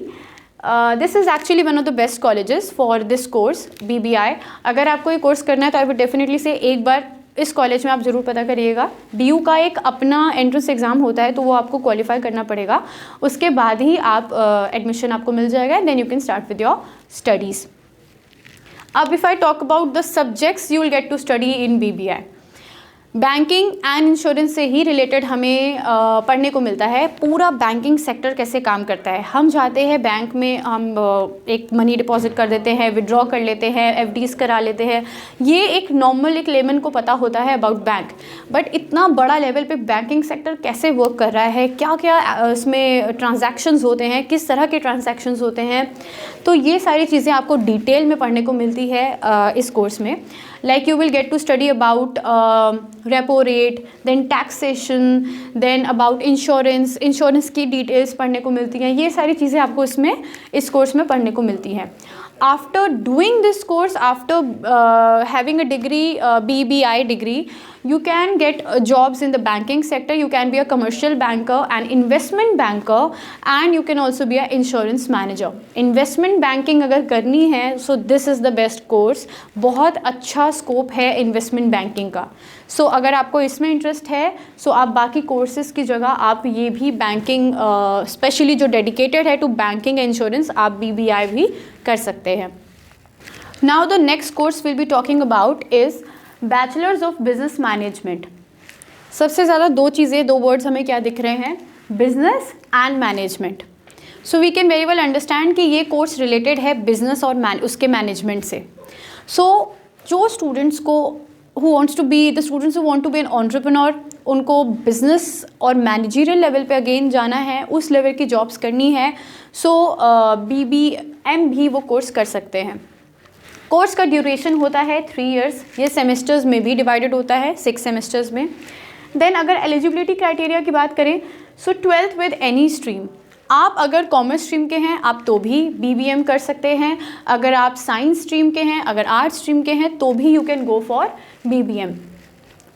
this is actually one of the best colleges for this course BBI। अगर आपको ये कोर्स करना है तो आई वुड डेफिनेटली से एक बार इस कॉलेज में आप ज़रूर पता करिएगा। DU का एक अपना एंट्रेंस एग्ज़ाम होता है तो वो आपको क्वालिफाई करना पड़ेगा, उसके बाद ही आप एडमिशन आपको मिल जाएगा, then you can start with your studies. अब if I talk about the subjects you will get to study in BBI, banking and insurance से ही रिलेटेड हमें पढ़ने को मिलता है। पूरा बैंकिंग सेक्टर कैसे काम करता है, हम जाते हैं बैंक में, हम एक मनी डिपॉजिट कर देते हैं, विड्रॉ कर लेते हैं, FDs करा लेते हैं, ये एक नॉर्मल एक लेमन को पता होता है अबाउट बैंक। बट इतना बड़ा लेवल पे बैंकिंग सेक्टर कैसे वर्क कर रहा है, क्या क्या इसमें ट्रांजैक्शंस होते हैं, किस तरह के ट्रांजैक्शंस होते हैं, तो ये सारी चीज़ें आपको डिटेल में पढ़ने को मिलती है इस कोर्स में। Like you will get to study about repo rate, then taxation, then about insurance की डिटेल्स पढ़ने को मिलती हैं। ये सारी चीज़ें आपको इस कोर्स में पढ़ने को मिलती हैं। After doing this course, after having a degree, BBI degree, you can get jobs in the banking sector. You can be a commercial banker, an investment banker, and you can also be an insurance manager. Investment banking अगर करनी है, so this is the best course. बहुत अच्छा scope है investment banking का। सो अगर आपको इसमें इंटरेस्ट है, सो आप बाकी कोर्सेज की जगह आप ये भी बैंकिंग, स्पेशली जो डेडिकेटेड है टू बैंकिंग एंड इंश्योरेंस, आप BBI भी कर सकते हैं। Now the next course will be talking about is bachelors of business management. सबसे ज़्यादा दो वर्ड्स हमें क्या दिख रहे हैं, business and management. So we can very well understand कि ये कोर्स रिलेटेड है बिजनेस और उसके मैनेजमेंट से। सो जो स्टूडेंट्स को who wants to be the students who want to be an entrepreneur, उनको बिजनेस और मैनेजरियल लेवल पे अगेन जाना है, उस लेवल की जॉब्स करनी है, सो BBM भी वो कोर्स कर सकते हैं। कोर्स का ड्यूरेशन होता है 3 years, ये सेमेस्टर्स में भी डिवाइडेड होता है 6 सेमेस्टर्स में। देन अगर एलिजिबिलिटी क्राइटेरिया की बात करें, सो 12th विद एनी स्ट्रीम। आप अगर कॉमर्स स्ट्रीम के हैं आप तो भी BBM कर सकते हैं, अगर आप साइंस स्ट्रीम के हैं, अगर आर्ट्स स्ट्रीम के हैं तो भी you can go for BBM।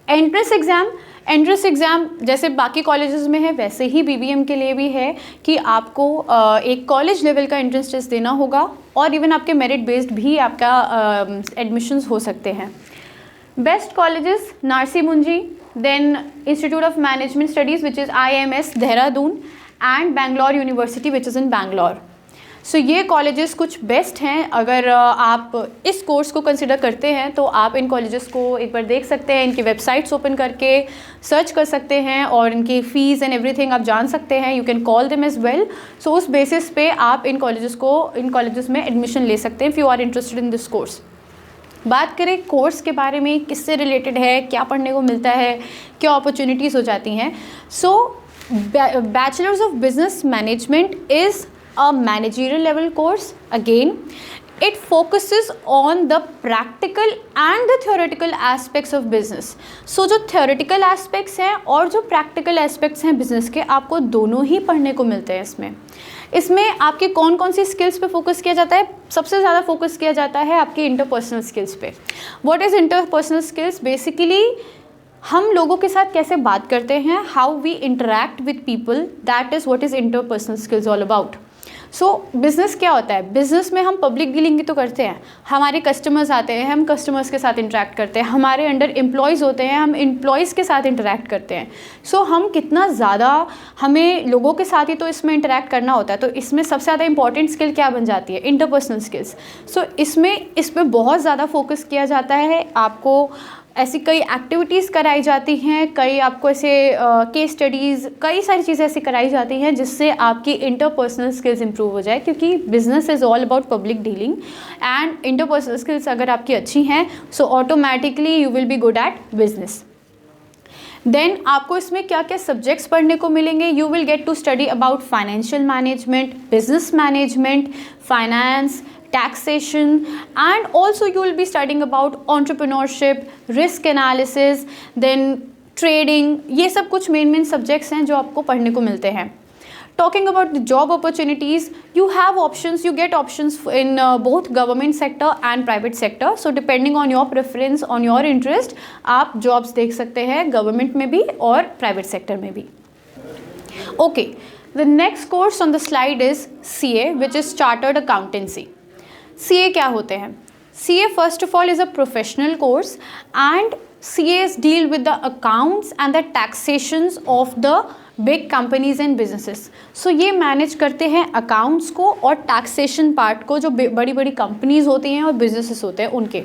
Entrance exam entrance exam जैसे बाकी कॉलेजेस में है वैसे ही बीबीएम के लिए भी है कि आपको एक कॉलेज लेवल का एंट्रेंस टेस्ट देना होगा और इवन आपके मेरिट बेस्ड भी आपका एडमिशन्स हो सकते हैं। Best colleges Narsee Monjee, then institute of management studies which is IIMS Dehradun and Bangalore university which is in Bangalore. So ये कॉलेजेस कुछ बेस्ट हैं। अगर आप इस कोर्स को कंसिडर करते हैं तो आप इन कॉलेजेस को एक बार देख सकते हैं, इनकी वेबसाइट्स ओपन करके सर्च कर सकते हैं और इनकी फ़ीस एंड एवरीथिंग आप जान सकते हैं। You can call them as well. So उस बेसिस पे आप इन कॉलेजेस में एडमिशन ले सकते हैं if you are interested in this course. बात करें कोर्स के बारे में, किससे रिलेटेड है, क्या पढ़ने को मिलता है, क्या अपॉर्चुनिटीज़ हो जाती हैं। So bachelors of business management is a managerial level course. Again, it focuses on the practical and the theoretical aspects of business. So जो theoretical aspects हैं और जो practical aspects हैं business के, आपको दोनों ही पढ़ने को मिलते हैं इसमें आपके कौन कौन सी स्किल्स पे फोकस किया जाता है। सबसे ज़्यादा फोकस किया जाता है आपके इंटरपर्सनल स्किल्स पे। What is interpersonal skills? Basically हम लोगों के साथ कैसे बात करते हैं, how we interact with people, that is what is interpersonal skills all about. So business क्या होता है? बिज़नेस में हम पब्लिक डीलिंग तो करते हैं, हमारे कस्टमर्स आते हैं, हम कस्टमर्स के साथ इंटरेक्ट करते हैं, हमारे अंडर एम्प्लॉयज़ होते हैं, हम एम्प्लॉयज़ के साथ इंटरेक्ट करते हैं। सो हम कितना ज़्यादा हमें लोगों के साथ ही तो इसमें इंटरेक्ट करना होता है। तो इसमें सबसे ज़्यादा इंपॉर्टेंट स्किल क्या बन जाती है? Interpersonal skills. सो इस पर बहुत ज़्यादा फोकस किया जाता है। आपको ऐसी कई एक्टिविटीज़ कराई जाती हैं, कई आपको ऐसे केस स्टडीज़, कई सारी चीज़ें ऐसी कराई जाती हैं जिससे आपकी इंटरपर्सनल स्किल्स इंप्रूव हो जाए, क्योंकि business is all about public dealing and interpersonal skills अगर आपकी अच्छी हैं so automatically you will be good at business. Then आपको इसमें क्या क्या सब्जेक्ट्स पढ़ने को मिलेंगे? You will get to study about financial management, business management, finance, taxation, and also you will be studying about entrepreneurship, risk analysis, then trading। ये सब कुछ मेन सब्जेक्ट्स हैं जो आपको पढ़ने को मिलते हैं। Talking about the job opportunities, you have options, you get options in both government sector and private sector. So depending on your preference, on your interest, आप jobs देख सकते हैं गवर्नमेंट में भी और private sector में भी। Okay, the next course on the slide is CA, which is Chartered Accountancy। CA क्या होते हैं? CA first of all is a professional course and CAs deal with the accounts and the taxations of the big companies and businesses। So ये manage करते हैं accounts को और taxation part को, जो बड़ी बड़ी कंपनीज होती हैं और बिजनेसेस होते हैं उनके।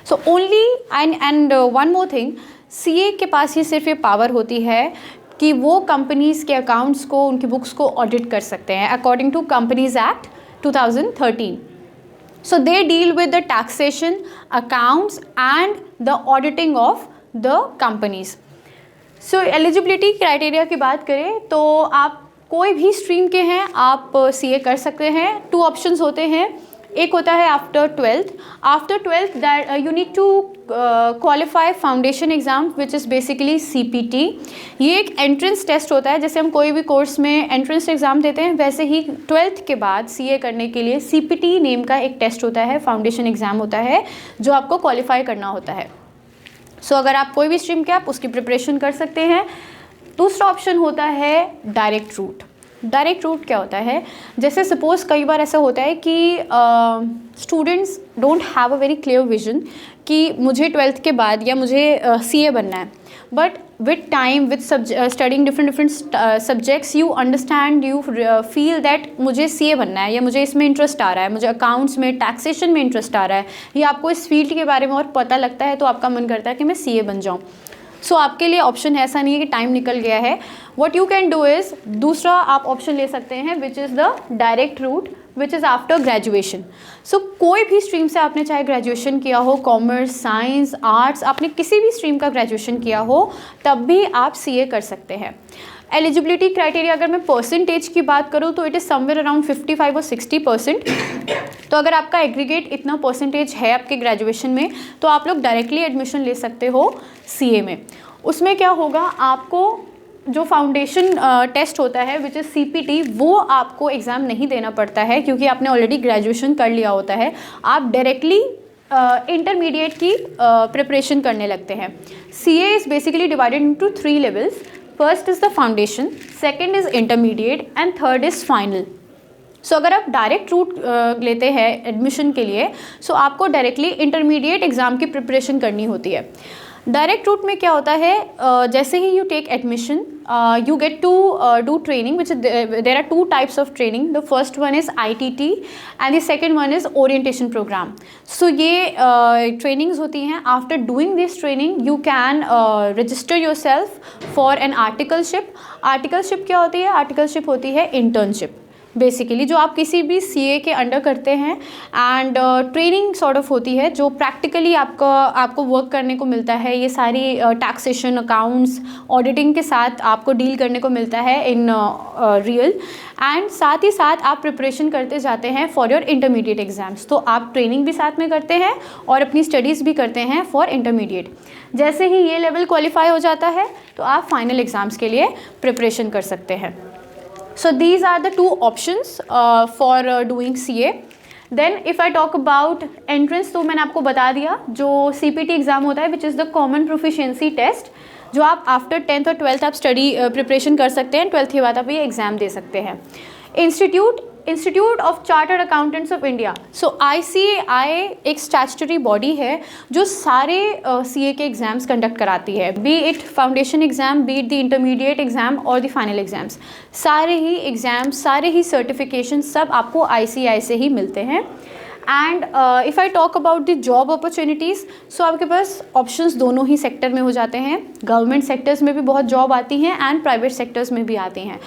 So only and one more thing, CA के पास ये सिर्फ ये पावर होती है कि वो कंपनीज़ के अकाउंट्स को, उनकी बुक्स को ऑडिट कर सकते हैं according to companies act 2013। So they deal with the taxation, accounts and the auditing of the companies। So eligibility criteria की बात करें तो आप कोई भी स्ट्रीम के हैं आप CA कर सकते हैं। 2 ऑप्शंस होते हैं, एक होता है after 12th that you need to qualify foundation exam which is basically CPT। ये एक एंट्रेंस टेस्ट होता है, जैसे हम कोई भी कोर्स में एंट्रेंस एग्ज़ाम देते हैं वैसे ही 12th के बाद CA करने के लिए CPT नेम का एक टेस्ट होता है, फाउंडेशन एग्ज़ाम होता है जो आपको क्वालिफाई करना होता है। सो अगर आप कोई भी स्ट्रीम के आप उसकी प्रिपरेशन कर सकते हैं। दूसरा ऑप्शन होता है डायरेक्ट रूट। डायरेक्ट रूट क्या होता है? जैसे सपोज़ कई बार ऐसा होता है कि students don't have a very clear vision कि मुझे 12th के बाद या मुझे CA बनना है, but with time with studying different subjects you understand, you feel that मुझे CA बनना है या मुझे इसमें इंटरेस्ट आ रहा है, मुझे अकाउंट्स में, टैक्सेशन में इंटरेस्ट आ रहा है, या आपको इस फील्ड के बारे में और पता लगता है तो आपका मन करता है कि मैं CA बन जाऊँ। सो आपके लिए ऑप्शन ऐसा नहीं है कि टाइम निकल गया है। What you can do is, दूसरा आप ऑप्शन ले सकते हैं which is the direct route which is after graduation. So कोई भी स्ट्रीम से आपने चाहे ग्रेजुएशन किया हो, कॉमर्स, साइंस, आर्ट्स, आपने किसी भी स्ट्रीम का ग्रेजुएशन किया हो तब भी आप CA कर सकते हैं। एलिजिबिलिटी क्राइटेरिया अगर मैं परसेंटेज की बात करूँ तो इट इज़ समवेयर अराउंड 55 और 60%। तो अगर आपका एग्रीगेट इतना परसेंटेज है आपके ग्रेजुएशन में तो आप लोग डायरेक्टली एडमिशन ले सकते हो CA में। उसमें क्या होगा, आपको जो फाउंडेशन टेस्ट होता है विच इज़ CPT, वो आपको एग्ज़ाम नहीं देना पड़ता है क्योंकि आपने ऑलरेडी ग्रेजुएशन कर लिया होता है। आप डायरेक्टली इंटरमीडिएट की प्रिपरेशन करने लगते हैं। CA is basically divided into 3 levels. First is the foundation, second is intermediate and third is final. So अगर आप डायरेक्ट रूट लेते हैं एडमिशन के लिए, सो आपको डायरेक्टली इंटरमीडिएट एग्ज़ाम की प्रिपरेशन करनी होती है। डायरेक्ट रूट में क्या होता है, जैसे ही you take admission you get to do training, which is there are 2 types of training. The first one is ITT and the second one is orientation program. So ये trainings होती हैं. After doing this training you can register yourself for an articleship. Articleship क्या होती है? Articleship होती है internship basically, जो आप किसी भी CA के अंडर करते हैं एंड ट्रेनिंग सॉर्ट ऑफ होती है, जो प्रैक्टिकली आपको वर्क करने को मिलता है। ये सारी टैक्सेशन, अकाउंट्स, ऑडिटिंग के साथ आपको डील करने को मिलता है इन रियल, एंड साथ ही साथ आप प्रिपरेशन करते जाते हैं फॉर योर इंटरमीडिएट एग्ज़ाम्स। तो आप ट्रेनिंग भी साथ में करते हैं और अपनी स्टडीज़ भी करते हैं फॉर इंटरमीडिएट। जैसे ही ये लेवल क्वालिफाई हो जाता है तो आप फाइनल एग्ज़ाम्स के लिए प्रिपरेशन कर सकते हैं। So these are the 2 options for doing CA. Then if I talk about entrance, तो मैंने आपको बता दिया, जो CPT एग्ज़ाम होता है which is the common proficiency test, जो आप आफ्टर 10th और 12th आप स्टडी प्रिपरेशन कर सकते हैं, 12th के बाद आप ये एग्ज़ाम दे सकते हैं। Institute of chartered accountants of India, so ICAI एक स्टैट्यूटरी बॉडी है जो सारे CA के एग्ज़ाम्स कंडक्ट कराती है, B it foundation exam, B it the intermediate exam और द फाइनल एग्ज़ाम्स। सारे ही एग्ज़ाम्स, सारे ही सर्टिफिकेशन सब आपको ICAI से ही मिलते हैं। And if I talk about the job opportunities, so आपके पास ऑप्शंस दोनों ही सेक्टर में हो जाते हैं। गवर्नमेंट सेक्टर्स में भी बहुत जॉब आती हैं एंड प्राइवेट सेक्टर्स में भी आती हैं।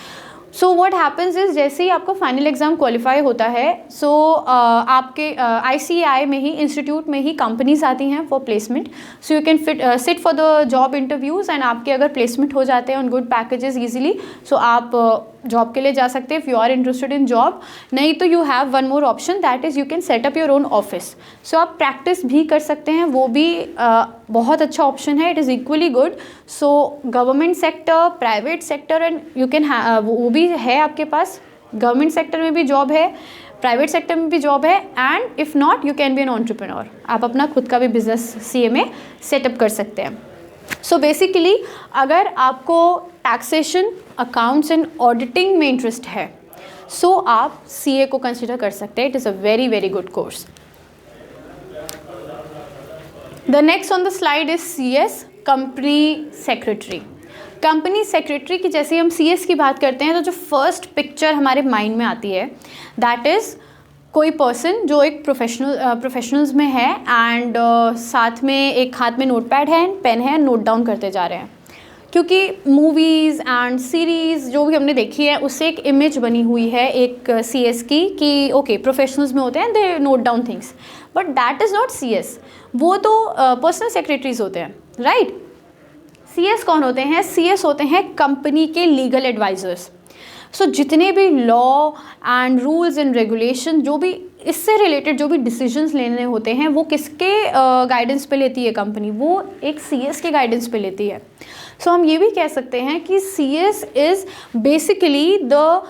सो व्हाट हैपन्स इज़, जैसे ही आपको फाइनल एग्ज़ाम क्वालिफाई होता है, सो आपके ICAI में ही, इंस्टीट्यूट में ही कंपनीज आती हैं for placement. So you can sit for the job interviews and आपके अगर प्लेसमेंट हो जाते हैं on good packages easily, so आप जॉब के लिए जा सकते हैं if you are interested in job. नहीं तो you have one more option, that is you can set up your own office. So आप प्रैक्टिस भी कर सकते हैं, वो भी बहुत अच्छा ऑप्शन है, it is equally good. So government sector, private sector and you can वो भी है आपके पास। गवर्नमेंट सेक्टर में भी जॉब है, प्राइवेट सेक्टर में भी जॉब है, and if not you can be an entrepreneur. आप अपना खुद का भी बिजनेस CA में सेटअप कर सकते हैं। सो बेसिकली अगर आपको टैक्सेशन, अकाउंट्स एंड ऑडिटिंग में इंटरेस्ट है, सो आप CA को कंसिडर कर सकते हैं। It is a very very good course. The next on the slide is CS, company secretary. Company secretary की जैसे हम CS की बात करते हैं तो जो फर्स्ट पिक्चर हमारे माइंड में आती है, दैट इज़ कोई पर्सन जो एक प्रोफेशनल्स में है एंड साथ में एक हाथ में नोटपैड है, पेन है, नोट डाउन करते जा रहे हैं। क्योंकि मूवीज़ एंड सीरीज़ जो भी हमने देखी है उससे एक इमेज बनी हुई है एक CS की कि ओके प्रोफेशनल्स में होते हैं, they note down things, but that is not CS। वो तो पर्सनल सेक्रेटरीज होते हैं, राइट। CS कौन होते हैं? CS होते हैं कंपनी के लीगल एडवाइज़र्स। सो जितने भी law and rules and regulation, जो भी इससे रिलेटेड जो भी डिसीजंस लेने होते हैं, वो किसके गाइडेंस पे लेती है कंपनी? वो एक CS के गाइडेंस पे लेती है। सो हम ये भी कह सकते हैं कि CS is basically the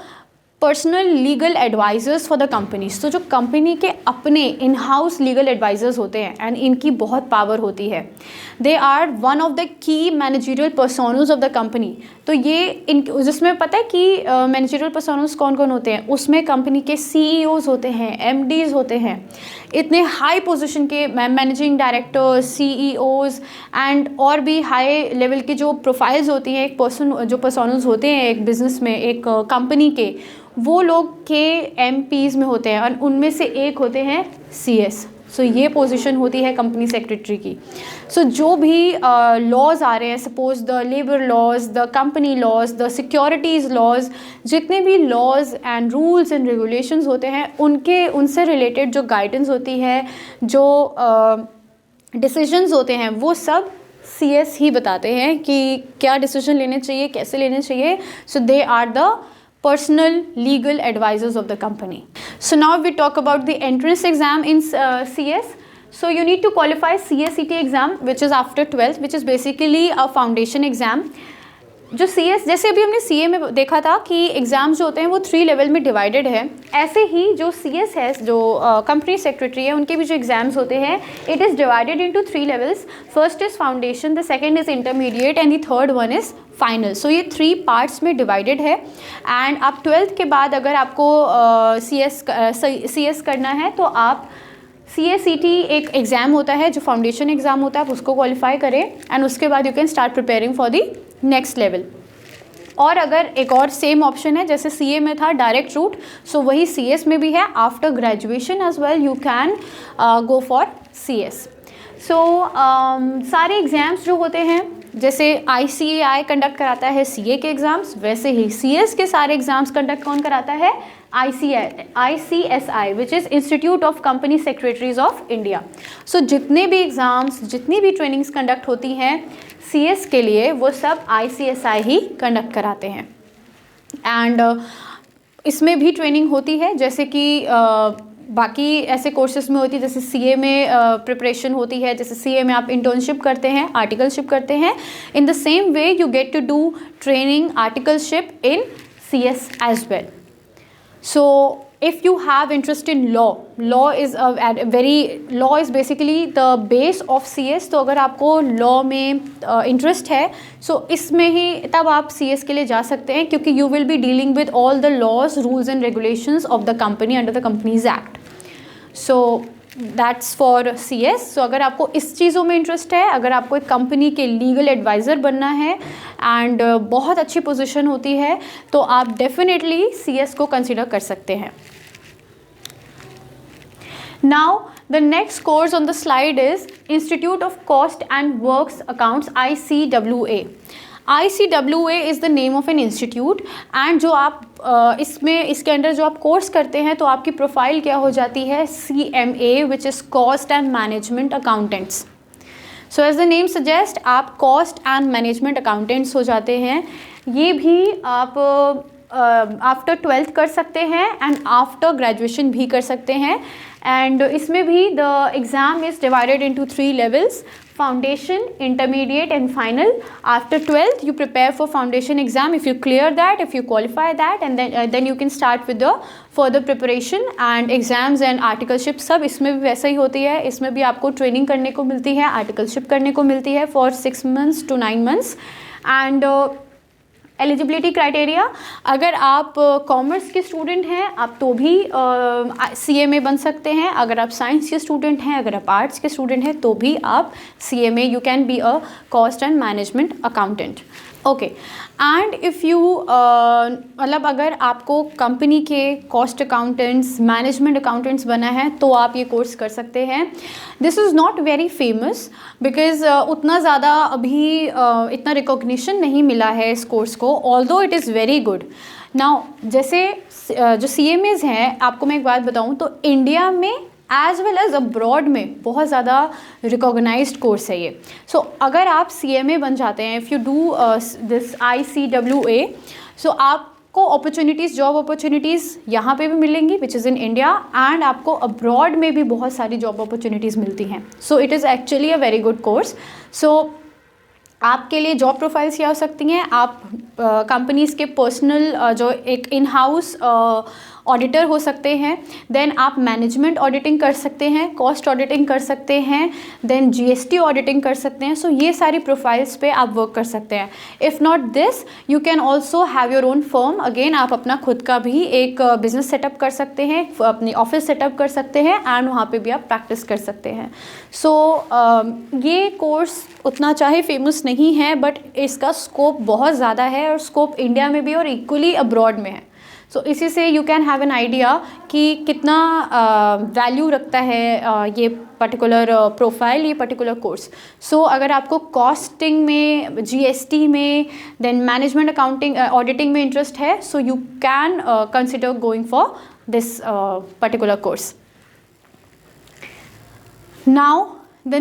personal legal advisers for the companies. तो जो कंपनी के अपने इन हाउस लीगल एडवाइज़र्स होते हैं एंड इनकी बहुत पावर होती है, they are one of the key managerial personals of the company. तो ये इन जिसमें पता है कि मैनेजरियल पर्सोनल्स कौन कौन होते हैं, उसमें कंपनी के CEOs होते हैं, MDs होते हैं, इतने हाई पोजीशन के मैनेजिंग डायरेक्टर्स, CEOs एंड और भी हाई लेवल की जो प्रोफाइल्स होती हैं एक पर्सन, जो पर्सोनल्स होते हैं एक बिज़नेस में, एक कंपनी के, वो लोग के MPs में होते हैं और उनमें से एक होते हैं CS। सो ये पोजीशन होती है कंपनी सेक्रेटरी की। सो जो भी लॉज आ रहे हैं, suppose the labour laws, the company laws, the securities laws, जितने भी laws and rules and regulations होते हैं, उनसे रिलेटेड जो गाइडेंस होती है, जो डिसीजंस होते हैं, वो सब CS ही बताते हैं कि क्या डिसीजन लेने चाहिए, कैसे लेने चाहिए। So they are the personal legal advisors of the company. So now we talk about the entrance exam in CS. So you need to qualify CACT exam, which is after 12th, which is basically a foundation exam. जो CS, जैसे अभी हमने CA में देखा था कि exams जो होते हैं वो 3 लेवल में डिवाइडेड है, ऐसे ही जो CS है, जो कंपनी सेक्रेटरी है, उनके भी जो एग्ज़ाम्स होते हैं, it is divided into 3 levels. First is foundation, the second is intermediate and the third one is final. So ये 3 पार्ट्स में डिवाइडेड है. एंड आप 12th के बाद अगर आपको CS करना है तो आप CACT एक एग्ज़ाम होता है जो फाउंडेशन एग्ज़ाम होता है, आप उसको क्वालिफाई करें एंड उसके बाद you can start preparing for the next level. और अगर एक और सेम ऑप्शन है, जैसे CA में था डायरेक्ट रूट, सो वही CS में भी है. After graduation as well you can go for CS. So सारे एग्ज़ाम्स जो होते हैं, जैसे ICAI कंडक्ट कराता है CA के एग्ज़ाम्स, वैसे ही CS के सारे एग्ज़ाम्स कंडक्ट कौन कराता है? ICSI, which is institute of company secretaries of India. So जितने भी एग्ज़ाम्स, जितनी भी ट्रेनिंग्स कंडक्ट होती हैं CS के लिए, वो सब ICSI ही कंडक्ट कराते हैं. एंड इसमें भी ट्रेनिंग होती है, जैसे कि बाकी ऐसे कोर्सेज में होती है, जैसे CA में प्रिपरेशन होती है, जैसे CA में आप इंटर्नशिप करते हैं, आर्टिकलशिप करते हैं. In the same way you get to do training articleship in CS as well. So if you have interest in law is basically the base of CS. तो अगर आपको law में interest है, so इसमें ही तब आप CS के लिए जा सकते हैं, क्योंकि you will be dealing with all the laws, rules and regulations of the company under the Companies Act. So that's for CS. सो अगर आपको इस चीज़ों में इंटरेस्ट है, अगर आपको एक कंपनी के लीगल एडवाइज़र बनना है एंड बहुत अच्छी पोजीशन होती है, तो आप डेफिनेटली CS को कंसिडर कर सकते हैं. Now the next course on the slide is institute of cost and works accounts, ICWA. ICWA is the name of an institute. And जो आप इसके अंडर जो आप कोर्स करते हैं, तो आपकी प्रोफाइल क्या हो जाती है? CMA, which is cost and management accountants. So as the name suggest, आप कॉस्ट एंड मैनेजमेंट अकाउंटेंट्स हो जाते हैं. ये भी आप आफ्टर 12th कर सकते हैं एंड आफ्टर ग्रेजुएशन भी कर सकते हैं. एंड इसमें भी the exam is divided into 3 levels: foundation, intermediate and final. After 12th you prepare for foundation exam. If you clear that, if you qualify that, and then you can start with the further preparation and exams and articleship. सब इसमें भी वैसा ही होती है. इसमें भी आपको training करने को मिलती है, आर्टिकलशिप करने को मिलती है for 6 months to 9 months. And eligibility criteria, अगर आप कॉमर्स के स्टूडेंट हैं आप तो भी CA में बन सकते हैं. अगर आप साइंस के स्टूडेंट हैं, अगर आप आर्ट्स के स्टूडेंट हैं, तो भी आप CA में you can be a cost and management accountant. Okay. And if you मतलब अगर आपको कंपनी के कॉस्ट अकाउंटेंट्स, मैनेजमेंट अकाउंटेंट्स बना है, तो आप ये कोर्स कर सकते हैं. This is not very famous because उतना ज़्यादा अभी इतना रिकॉग्निशन नहीं मिला है इस कोर्स को, although it is very good. Now जैसे जो CMAs हैं, आपको मैं एक बात बताऊँ तो इंडिया में एज वेल एज अब्रॉड में बहुत ज़्यादा रिकॉग्नाइज्ड कोर्स है ये. सो अगर आप CMA बन जाते हैं, if you do this ICWA, so आपको अपॉर्चुनिटीज़, जॉब अपॉर्चुनिटीज़ यहाँ पे भी मिलेंगी which is in India, and आपको अब्रॉड में भी बहुत सारी जॉब अपॉर्चुनिटीज़ मिलती हैं. So it is actually a very good course. So आपके लिए जॉब प्रोफाइल्स क्या हो सकती हैं? आप कंपनीज़ के पर्सनल जो एक इन हाउस ऑडिटर हो सकते हैं, देन आप मैनेजमेंट ऑडिटिंग कर सकते हैं, कॉस्ट ऑडिटिंग कर सकते हैं, देन GST ऑडिटिंग कर सकते हैं. सो ये सारी प्रोफाइल्स पे आप वर्क कर सकते हैं. If not this, you can also have your own firm. Again आप अपना खुद का भी एक बिजनेस सेटअप कर सकते हैं, अपनी ऑफिस सेटअप कर सकते हैं, एंड वहाँ पे भी आप प्रैक्टिस कर सकते हैं. सो ये कोर्स उतना चाहे फेमस नहीं है, बट इसका स्कोप बहुत ज़्यादा है, और स्कोप इंडिया में भी और इक्वली अब्रॉड में है. सो इसी से you can have an idea कि कितना वैल्यू रखता है ये पर्टिकुलर प्रोफाइल, ये पर्टिकुलर कोर्स. सो अगर आपको कॉस्टिंग में, GST में, देन मैनेजमेंट अकाउंटिंग ऑडिटिंग में इंटरेस्ट है, सो you can consider going for this particular course. Now the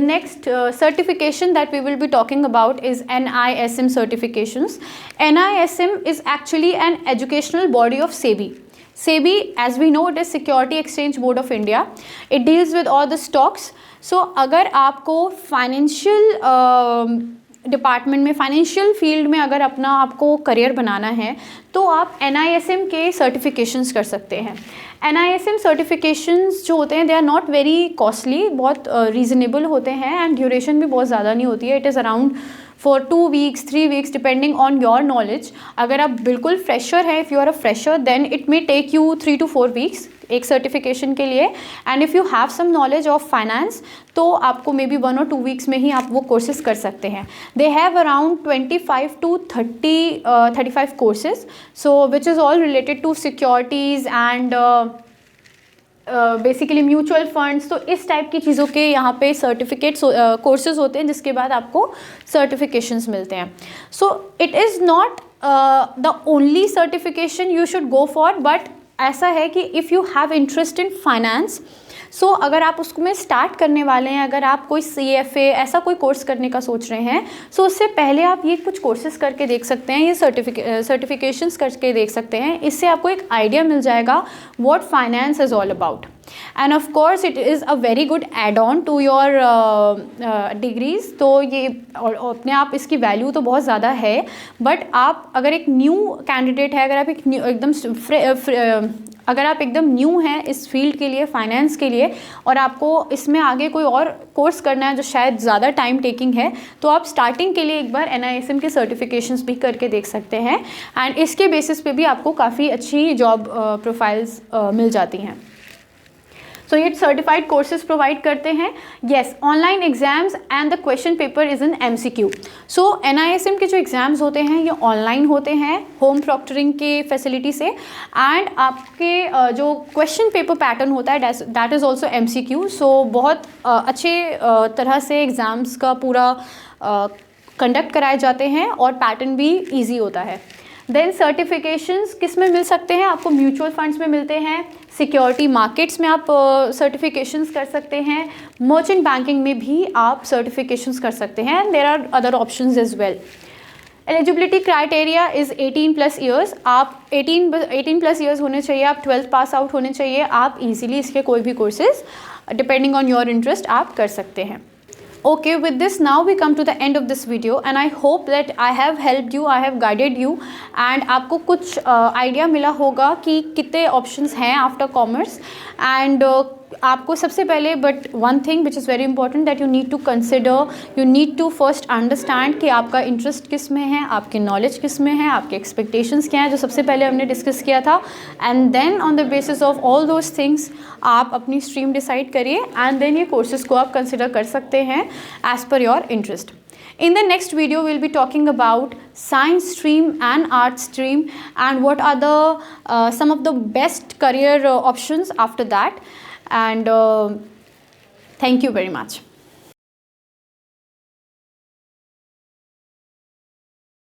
next certification that we will be talking about is NISM certifications. NISM is actually an educational body of SEBI. SEBI, as we know, it is Security Exchange Board of India. It deals with all the stocks. So अगर आपको financial department में, financial field में अगर अपना आपको career बनाना है तो आप NISM के सर्टिफिकेशंस कर सकते हैं। NISM सर्टिफिकेशंस जो होते हैं they are not very costly, बहुत रीज़नेबल होते हैं एंड ड्यूरेशन भी बहुत ज़्यादा नहीं होती है। It is around for 2 weeks 3 weeks depending on your knowledge. अगर आप बिल्कुल फ्रेशर हैं, if you are a fresher then it may take you 3 to 4 weeks एक सर्टिफिकेशन के लिए। And if you have some knowledge of finance तो आपको may be 1 or 2 weeks में ही आप वो कोर्सेज कर सकते हैं। They have around 25 to 35 courses, so which is all related to securities and basically mutual funds. तो इस टाइप की चीज़ों के यहाँ पे सर्टिफिकेट्स कोर्सेज होते हैं जिसके बाद आपको सर्टिफिकेशंस मिलते हैं। So it is not the only certification you should go for, but ऐसा है कि if you have interest in finance, so अगर आप उसमें स्टार्ट करने वाले हैं, अगर आप कोई CFA ऐसा कोई कोर्स करने का सोच रहे हैं, सो उससे पहले आप ये कुछ कोर्सेज करके देख सकते हैं, ये सर्टिफिकेशंस करके देख सकते हैं। इससे आपको एक आइडिया मिल जाएगा what finance is all about. And of course it is a very good add on to your degrees. तो ये और अपने आप इसकी वैल्यू तो बहुत ज़्यादा है, बट आप अगर एक न्यू कैंडिडेट है, अगर आप एकदम न्यू हैं इस फील्ड के लिए, फाइनेंस के लिए, और आपको इसमें आगे कोई और कोर्स करना है जो शायद ज़्यादा टाइम टेकिंग है, तो आप स्टार्टिंग के लिए एक बार NISM के सर्टिफिकेशंस भी करके देख सकते हैं एंड इसके बेसिस पे भी आपको काफ़ी अच्छी जॉब प्रोफाइल्स मिल जाती हैं। सो ये सर्टिफाइड कोर्सेज प्रोवाइड करते हैं। Yes, online exams and the question paper is in MCQ। So NISM के जो एग्ज़ाम्स होते हैं ये ऑनलाइन होते हैं होम प्रॉक्टरिंग के फैसिलिटी से, एंड आपके जो क्वेश्चन पेपर पैटर्न होता है दैट इज़ ऑल्सो MCQ। सो बहुत अच्छे तरह से एग्ज़ाम्स का पूरा कंडक्ट कराए जाते हैं और पैटर्न भी ईजी होता है। देन सर्टिफिकेशंस किस में मिल सकते हैं? आपको म्यूचुअल फंड्स में मिलते हैं, सिक्योरिटी मार्केट्स में आप सर्टिफिकेशंस कर सकते हैं, मर्चेंट बैंकिंग में भी आप सर्टिफिकेशंस कर सकते हैं, and there are other options as well. Eligibility criteria is 18+ years. आप 18+ ईयर्स होने चाहिए, आप 12th पास आउट होने चाहिए, आप इजीली इसके कोई भी courses depending on your interest आप कर सकते हैं। Okay, with this now we come to the end of this video and I hope that I have helped you, I have guided you and आपको कुछ idea मिला होगा कि कितने ऑप्शंस हैं आफ्टर कॉमर्स। एंड आपको सबसे पहले but one thing which is very important that you need to consider, you need to first understand कि आपका इंटरेस्ट किस में है, आपकी नॉलेज किस में है, आपके एक्सपेक्टेशंस क्या हैं, जो सबसे पहले हमने डिस्कस किया था। And then on the basis of all those things आप अपनी स्ट्रीम डिसाइड करिए एंड देन ये कोर्सेज को आप कंसिडर कर सकते हैं as per your interest. In the next video, we'll be talking about science stream and art stream and what are the some of the best career options after that. And thank you very much.